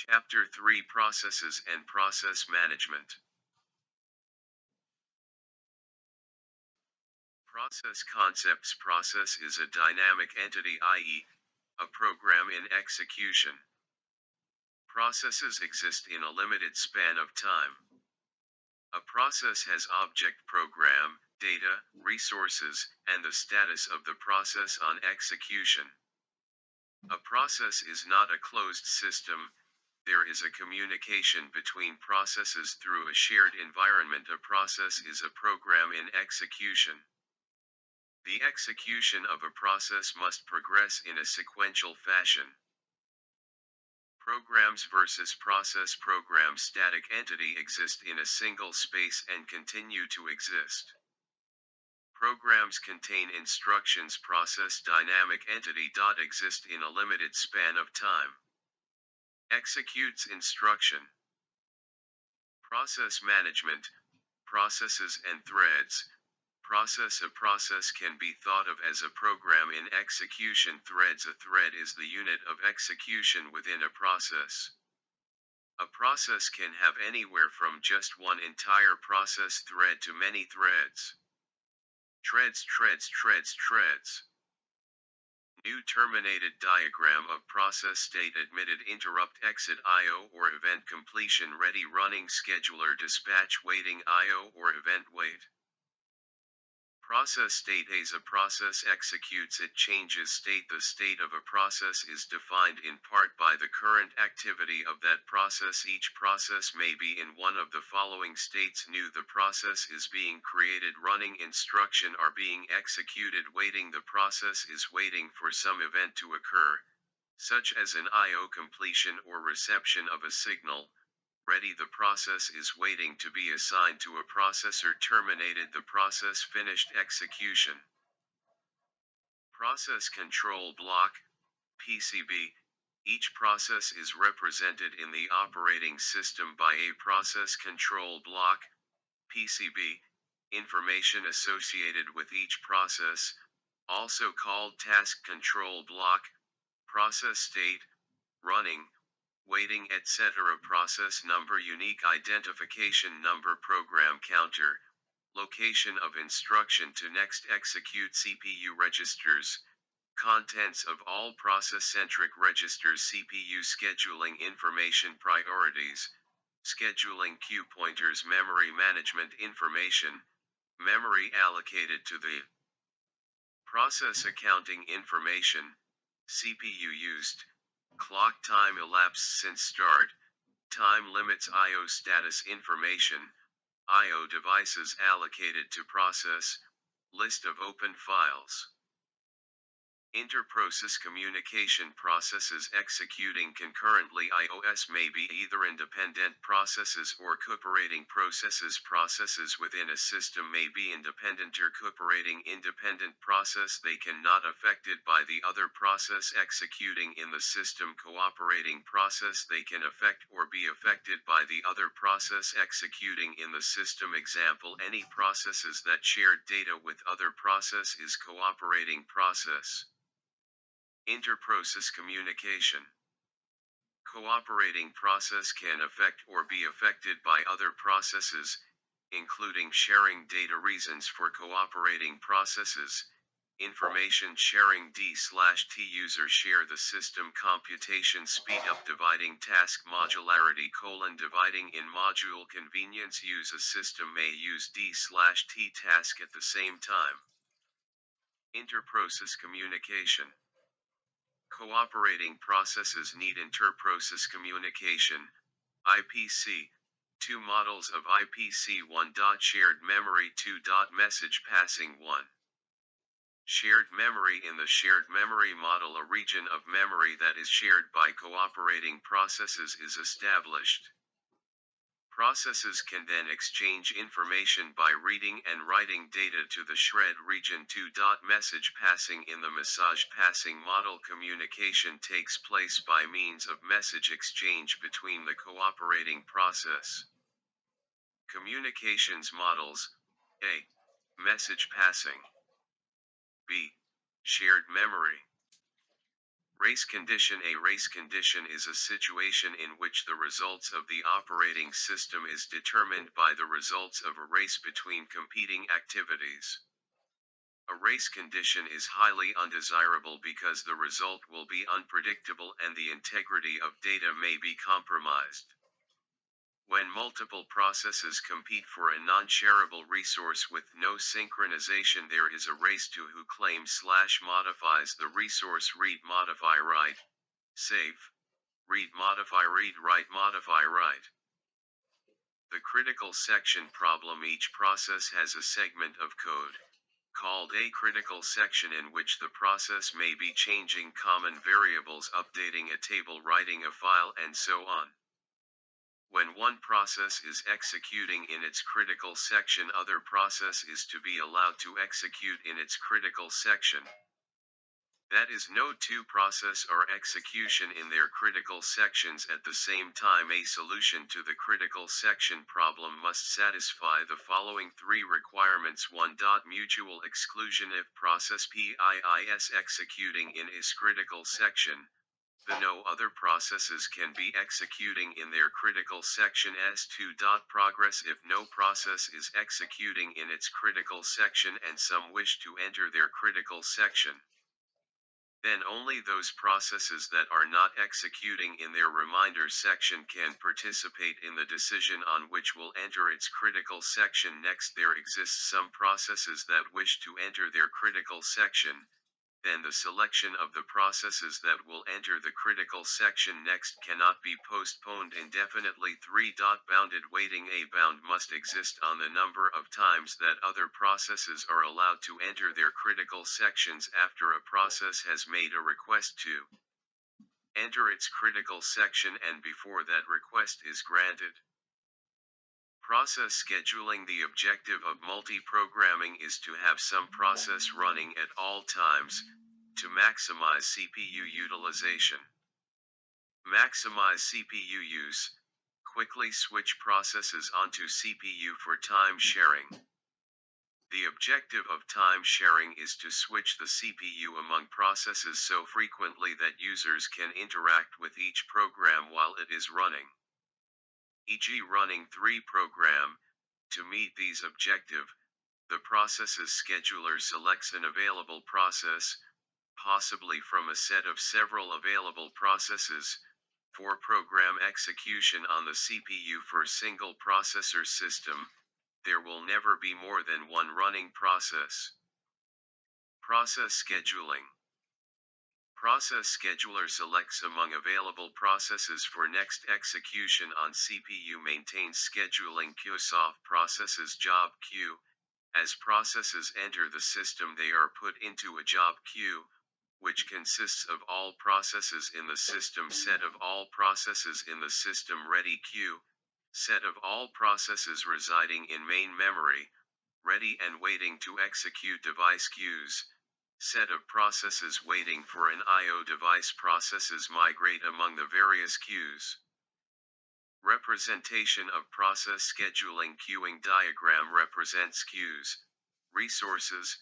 Chapter 3: Processes and Process Management. Process concepts. Process is a dynamic entity, i.e., a program in execution. Processes exist in a limited span of time. A process has object, program, data, resources, and the status of the process on execution. A process is not a closed system. There is a communication between processes through a shared environment. A process is a program in execution. The execution of a process must progress in a sequential fashion. Programs versus process. Program static entity exist in a single space and continue to exist. Programs contain instructions. Process dynamic entity. Exist in a limited span of time. Executes instruction. Process management, processes and threads. A process can be thought of as a program in execution. Threads. A thread is the unit of execution within a process. A process can have anywhere from just one entire process thread to many threads. Treads. New terminated diagram of process state. Admitted, interrupt, exit, I/O or event completion. Ready, running, scheduler, dispatch, waiting, I/O or event wait. Process state. As a process executes, it changes state. The state of a process is defined in part by the current activity of that process. Each process may be in one of the following states: new, the process is being created; running, instruction are being executed; waiting, the process is waiting for some event to occur, such as an I/O completion or reception of a signal; ready, the process is waiting to be assigned to a processor; terminated, the process finished execution. Process control block, PCB. Each process is represented in the operating system by a process control block, PCB. Information associated with each process, also called task control block, process state, running, waiting, etc. Process number, unique identification number, program counter, location of instruction to next execute. CPU registers, contents of all process-centric registers. CPU scheduling information, priorities, scheduling queue pointers. Memory management information, memory allocated to the process. Accounting information, CPU used, clock time elapsed since start, time limits. I/O status information, I/O devices allocated to process, list of open files. Inter-process communication, processes executing concurrently. IOS may be either independent processes or cooperating processes. Processes within a system may be independent or cooperating. Independent process, they cannot affected by the other process executing in the system. Cooperating process, they can affect or be affected by the other process executing in the system. Example: any processes that shared data with other process is cooperating process. Inter-process communication. Cooperating process can affect or be affected by other processes, including sharing data. Reasons for cooperating processes: information sharing, D/T user share the system, computation speed up, dividing task, modularity, dividing in module, convenience. Use a system may use D/T task at the same time. Inter-process communication. Cooperating processes need inter-process communication, IPC. Two models of IPC: 1. Shared memory, 2. Message passing. 1. Shared memory. In the shared memory model, a region of memory that is shared by cooperating processes is established. Processes can then exchange information by reading and writing data to the shred region. 2. Message passing. In the message passing model, communication takes place by means of message exchange between the cooperating process. Communications models: A. Message passing. B. Shared memory. Race condition. A race condition is a situation in which the results of the operating system is determined by the results of a race between competing activities. A race condition is highly undesirable because the result will be unpredictable and the integrity of data may be compromised. When multiple processes compete for a non-shareable resource with no synchronization, there is a race to who claims/modifies the resource. Read modify write. Save. Read modify read write modify write. The critical section problem. Each process has a segment of code, called a critical section, in which the process may be changing common variables, updating a table, writing a file, and so on. When one process is executing in its critical section, other process is to be allowed to execute in its critical section. That is, no two processes are execution in their critical sections at the same time. A solution to the critical section problem must satisfy the following three requirements. 1. Mutual exclusion. If process P is executing in its critical section, then no other processes can be executing in their critical section. 2. Progress. If no process is executing in its critical section and some wish to enter their critical section, then only those processes that are not executing in their reminder section can participate in the decision on which will enter its critical section. Next, there exists some processes that wish to enter their critical section, then the selection of the processes that will enter the critical section next cannot be postponed indefinitely. 3. Bounded waiting. A bound must exist on the number of times that other processes are allowed to enter their critical sections after a process has made a request to enter its critical section and before that request is granted. Process scheduling. The objective of multi-programming is to have some process running at all times, to maximize CPU utilization. Maximize CPU use. Quickly switch processes onto CPU for time sharing. The objective of time sharing is to switch the CPU among processes so frequently that users can interact with each program while it is running. E.g., running 3 program. To meet these objective, the processes scheduler selects an available process, possibly from a set of several available processes, for program execution on the CPU. For single processor system, there will never be more than one running process. Process scheduling. Process scheduler selects among available processes for next execution on CPU. Maintains scheduling queue. Soft processes job queue. As processes enter the system, they are put into a job queue, which consists of all processes in the system. Set of all processes in the system. Ready queue. Set of all processes residing in main memory, ready and waiting to execute. Device queues. Set of processes waiting for an I/O device. Processes migrate among the various queues. Representation of process scheduling. Queuing diagram represents queues, resources,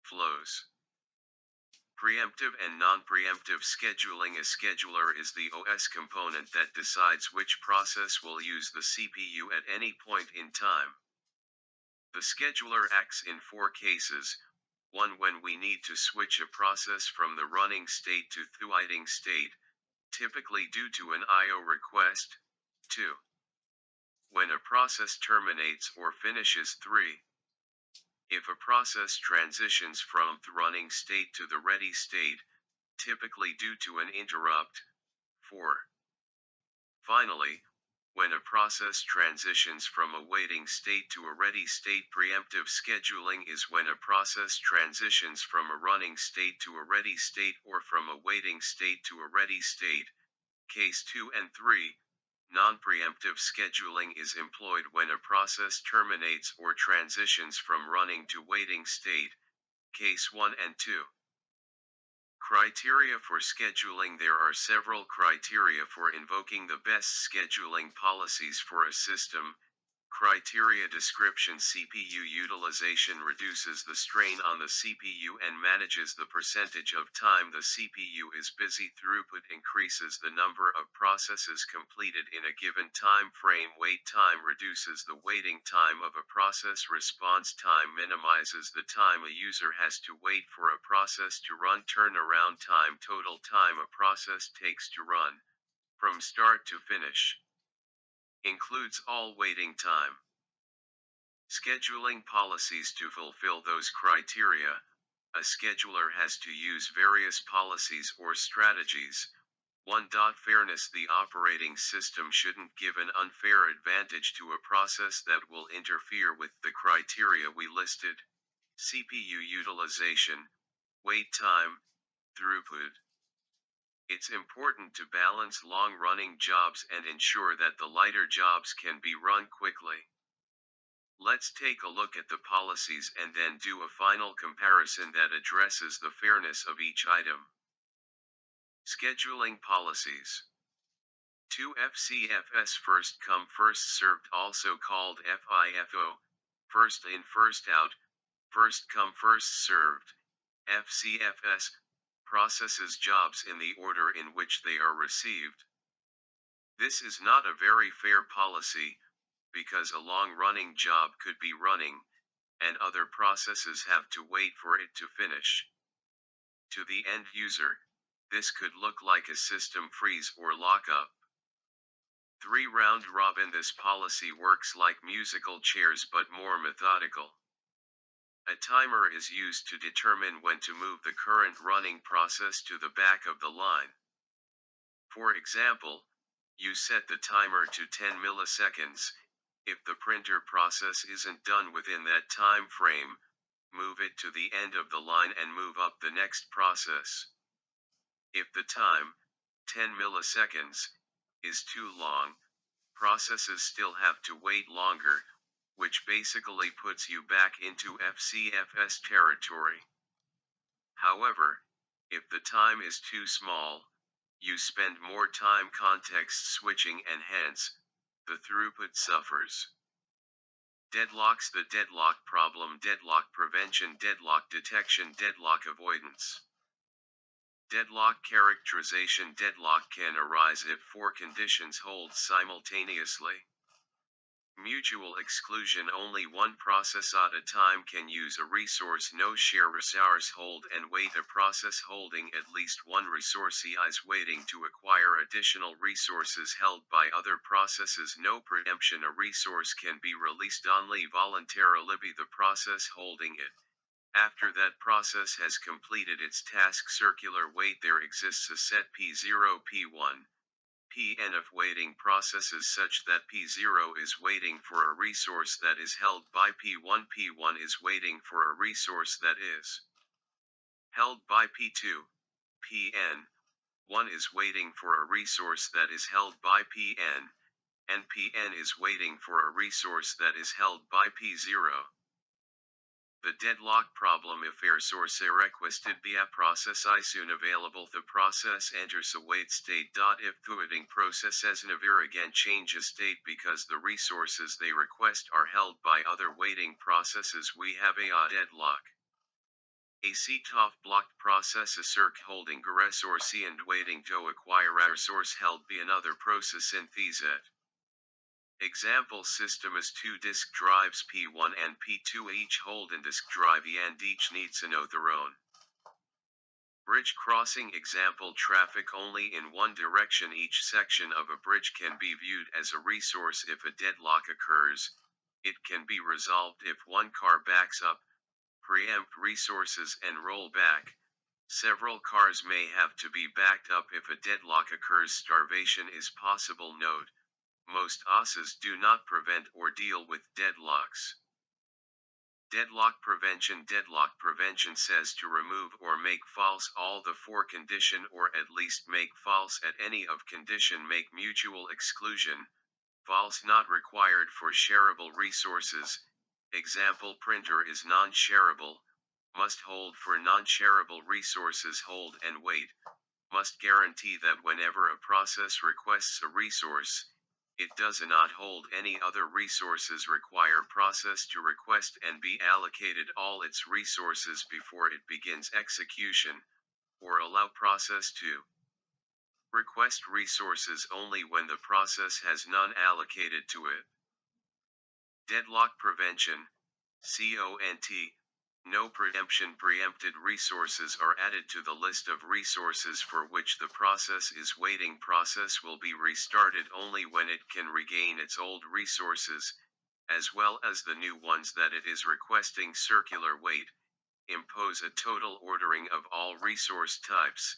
flows. Preemptive and non-preemptive scheduling. A scheduler is the OS component that decides which process will use the CPU at any point in time. The scheduler acts in 4 cases. 1. When we need to switch a process from the running state to the waiting state, typically due to an I/O request. 2. When a process terminates or finishes. 3. If a process transitions from the running state to the ready state, typically due to an interrupt. 4. Finally, when a process transitions from a waiting state to a ready state. Preemptive scheduling is when a process transitions from a running state to a ready state or from a waiting state to a ready state. Case 2 and 3. Non-preemptive scheduling is employed when a process terminates or transitions from running to waiting state. Case 1 and 2. Criteria for scheduling. There are several criteria for invoking the best scheduling policies for a system. Criteria description: CPU utilization reduces the strain on the CPU and manages the percentage of time the CPU is busy. Throughput increases the number of processes completed in a given time frame. Wait time reduces the waiting time of a process. Response time minimizes the time a user has to wait for a process to run. Turnaround time: total time a process takes to run, from start to finish. Includes all waiting time. Scheduling policies to fulfill those criteria. A scheduler has to use various policies or strategies. 1. Fairness: the operating system shouldn't give an unfair advantage to a process that will interfere with the criteria we listed. CPU utilization, wait time, throughput. It's important to balance long-running jobs and ensure that the lighter jobs can be run quickly. Let's take a look at the policies and then do a final comparison that addresses the fairness of each item. Scheduling policies. 2. FCFS: first come first served, also called FIFO, first in first out, first come first served. FCFS processes jobs in the order in which they are received. This is not a very fair policy, because a long-running job could be running, and other processes have to wait for it to finish. To the end user, this could look like a system freeze or lockup. 3. Round robin: this policy works like musical chairs but more methodical. A timer is used to determine when to move the current running process to the back of the line. For example, you set the timer to 10 milliseconds. If the printer process isn't done within that time frame, move it to the end of the line and move up the next process. If the time, 10 milliseconds, is too long, processes still have to wait longer, which basically puts you back into FCFS territory. However, if the time is too small, you spend more time context switching and hence, the throughput suffers. Deadlocks: the deadlock problem, deadlock prevention, deadlock detection, deadlock avoidance. Deadlock characterization: deadlock can arise if 4 conditions hold simultaneously. Mutual exclusion: only one process at a time can use a resource. No share: resource hold and wait: a process holding at least one resource is waiting to acquire additional resources held by other processes. No preemption: a resource can be released only voluntarily by the process holding it, after that process has completed its task. Circular wait: there exists a set P0, P1, Pn of waiting processes such that P0 is waiting for a resource that is held by P1. P1 is waiting for a resource that is held by P2. Pn1 is waiting for a resource that is held by Pn, and Pn is waiting for a resource that is held by P0. The deadlock problem: if a resource requested by a process is unavailable, the process enters a wait state. If the waiting process as never again changes state because the resources they request are held by other waiting processes, we have a deadlock. A set-off blocked process: a circ holding a resource and waiting to acquire a resource held by another process in that. Example system is 2 disk drives, P1 and P2 each hold a disk drive and each needs to know their own bridge crossing. Example: traffic only in one direction. Each section of a bridge can be viewed as a resource. If a deadlock occurs, it can be resolved if one car backs up, preempt resources and roll back. Several cars may have to be backed up if a deadlock occurs. Starvation is possible. Note: most OSs do not prevent or deal with deadlocks. Deadlock prevention: deadlock prevention says to remove or make false all the 4 condition or at least make false at any of condition. Make mutual exclusion: false not required for shareable resources. Example: printer is non-shareable, must hold for non-shareable resources. Hold and wait: must guarantee that whenever a process requests a resource, It does not hold any other resources require process to request and be allocated all its resources before it begins execution, or allow process to request resources only when the process has none allocated to it. Deadlock prevention, CONT. No preemption. Preempted resources are added to the list of resources for which the process is waiting. Process will be restarted only when it can regain its old resources, as well as the new ones that it is requesting. Circular wait. Impose a total ordering of all resource types,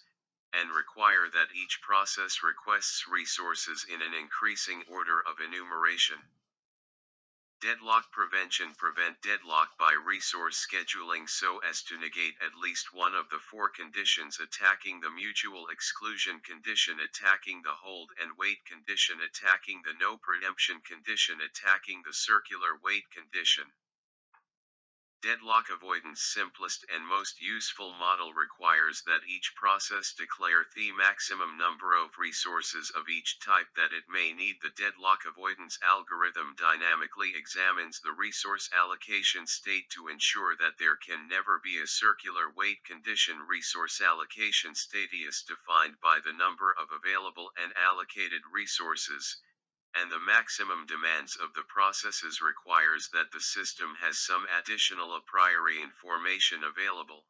and require that each process requests resources in an increasing order of enumeration. Deadlock prevention. Prevent deadlock by resource scheduling so as to negate at least one of the four conditions: attacking the mutual exclusion condition, attacking the hold and wait condition, attacking the no preemption condition, attacking the circular wait condition. Deadlock avoidance. Simplest and most useful model requires that each process declare the maximum number of resources of each type that it may need. The deadlock avoidance algorithm dynamically examines the resource allocation state to ensure that there can never be a circular wait condition. Resource allocation state is defined by the number of available and allocated resources, and the maximum demands of the processes requires that the system has some additional a priori information available.